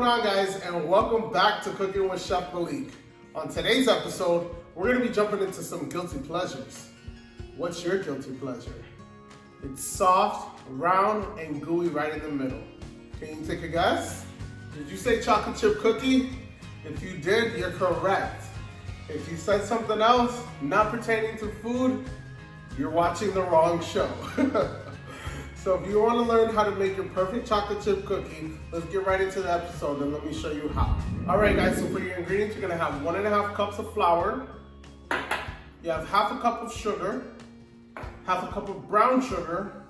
going on, guys, and welcome back to Cooking with Chef Melech. On today's episode, we're going to be jumping into some guilty pleasures. What's your guilty pleasure? It's soft, round, and gooey right in the middle. Can you take a guess? Did you say chocolate chip cookie? If you did, you're correct. If you said something else, not pertaining to food, you're watching the wrong show. So if you want to learn how to make your perfect chocolate chip cookie, let's get right into the episode and let me show you how. All right, guys, so for your ingredients, you're gonna have 1.5 cups of flour. You have half a cup of sugar, half a cup of brown sugar,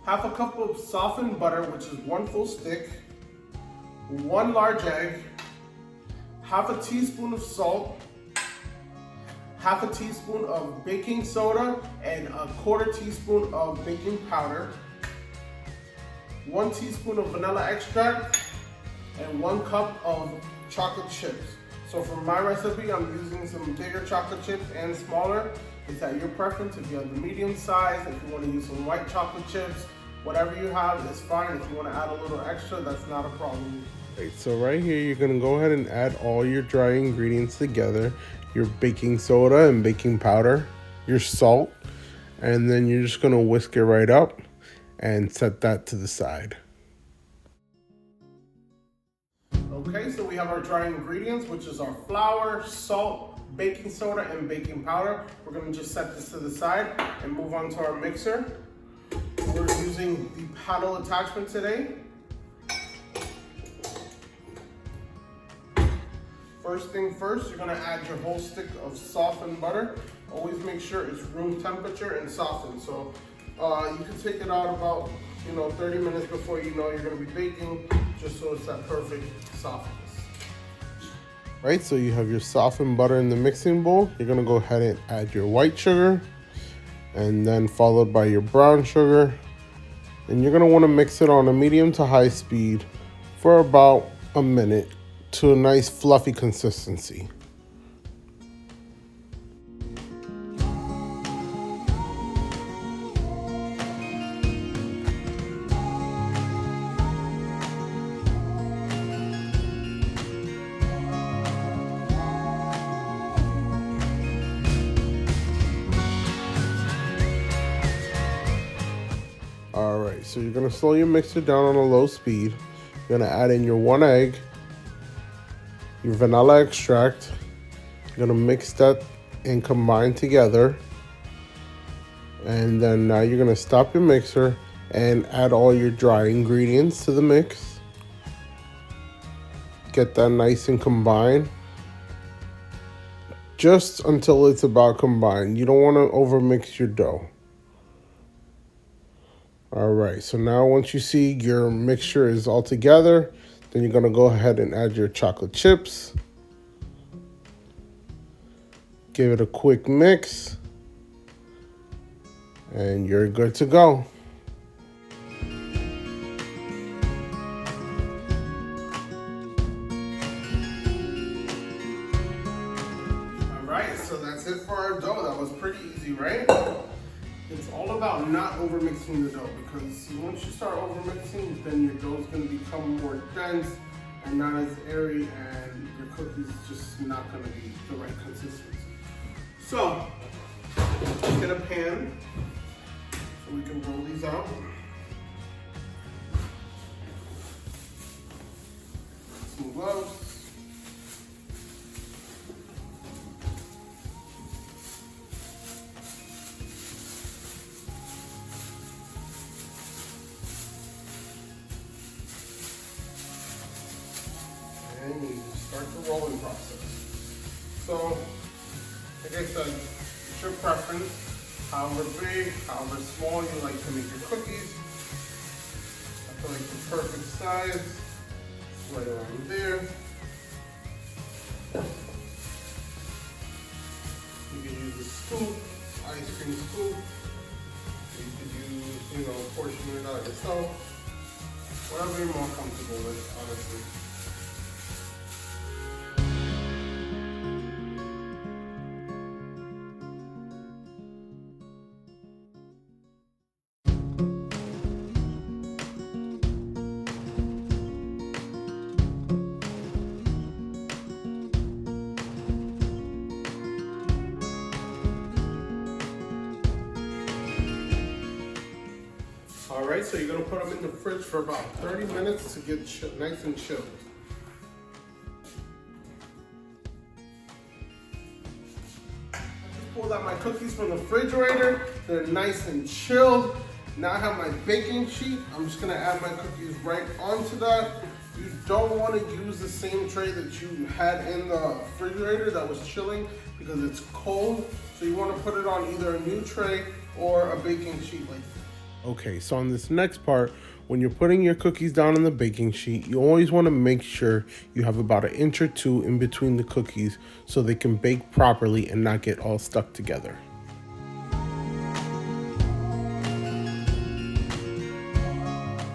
half a cup of softened butter, which is 1 full stick, 1 large egg, half a teaspoon of salt, half a teaspoon of baking soda, and a 1/4 teaspoon of baking powder, 1 teaspoon of vanilla extract, and 1 cup of chocolate chips. So for my recipe, I'm using some bigger chocolate chips and smaller. It's at your preference. If you have the medium size, if you want to use some white chocolate chips, whatever you have is fine. If you want to add a little extra, that's not a problem. Right, so right here, you're gonna go ahead and add all your dry ingredients together. Your baking soda and baking powder, your salt, and then you're just gonna whisk it right up and set that to the side. Okay, so we have our dry ingredients, which is our flour, salt, baking soda, and baking powder. We're gonna just set this to the side and move on to our mixer. We're using the paddle attachment today. First thing first, you're gonna add your whole stick of softened butter. Always make sure it's room temperature and softened. So you can take it out about 30 minutes before you know you're gonna be baking, just so it's that perfect softness. Right, so you have your softened butter in the mixing bowl. You're gonna go ahead and add your white sugar, and then followed by your brown sugar. And you're gonna wanna mix it on a medium to high speed for about a minute to a nice fluffy consistency. All right, so you're gonna slow your mixer down on a low speed. You're gonna add in your 1 egg, your vanilla extract. You're gonna mix that and combine together. And then now you're gonna stop your mixer and add all your dry ingredients to the mix. Get that nice and combined. Just until it's about combined. You don't wanna overmix your dough. All right, so now once you see your mixture is all together, then you're gonna go ahead and add your chocolate chips. Give it a quick mix, and you're good to go. All right, so that's it for our dough. That was pretty easy, right? It's all about not overmixing the dough, because once you start overmixing, then your dough is going to become more dense and not as airy, and your cookie's just not going to be the right consistency. So, let's get a pan so we can roll these out. Some gloves. And you start the rolling process. So, like I said, it's your preference, however big, however small you like to make your cookies. I feel like the perfect size is right around there. You can use a scoop, ice cream scoop. You could use, portion it out yourself. Whatever you're more comfortable with, honestly. All right, so you're gonna put them in the fridge for about 30 minutes to get nice and chilled. I just pulled out my cookies from the refrigerator. They're nice and chilled. Now I have my baking sheet. I'm just gonna add my cookies right onto that. You don't want to use the same tray that you had in the refrigerator that was chilling because it's cold. So you want to put it on either a new tray or a baking sheet like that. Okay, so on this next part, when you're putting your cookies down on the baking sheet, you always want to make sure you have about 1 inch or 2 in between the cookies so they can bake properly and not get all stuck together.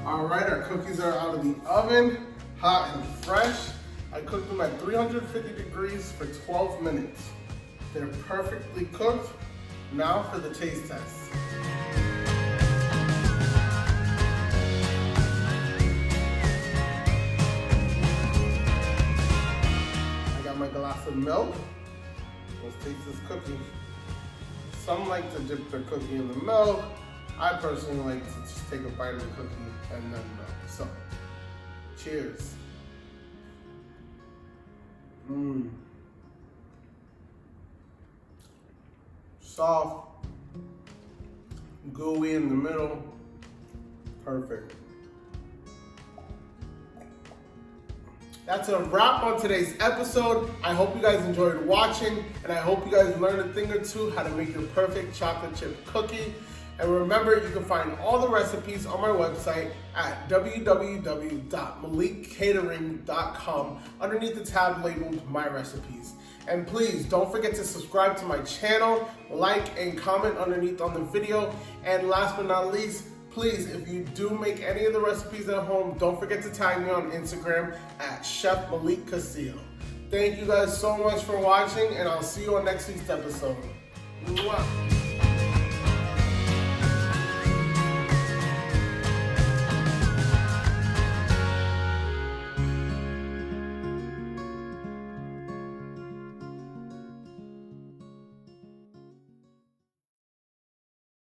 All right, our cookies are out of the oven, hot and fresh. I cooked them at 350 degrees for 12 minutes. They're perfectly cooked. Now for the taste test. I got my glass of milk. Let's taste this cookie. Some like to dip their cookie in the milk. I personally like to just take a bite of the cookie and then milk. So, cheers. Soft, gooey in the middle, perfect. That's a wrap on today's episode. I hope you guys enjoyed watching, and I hope you guys learned a thing or two how to make your perfect chocolate chip cookie. And remember, you can find all the recipes on my website at www.meleccatering.com underneath the tab labeled My Recipes. And please don't forget to subscribe to my channel, like and comment underneath on the video. And last but not least, please, if you do make any of the recipes at home, don't forget to tag me on Instagram at Chef Melech Castillo. Thank you guys so much for watching, and I'll see you on next week's episode. Mwah.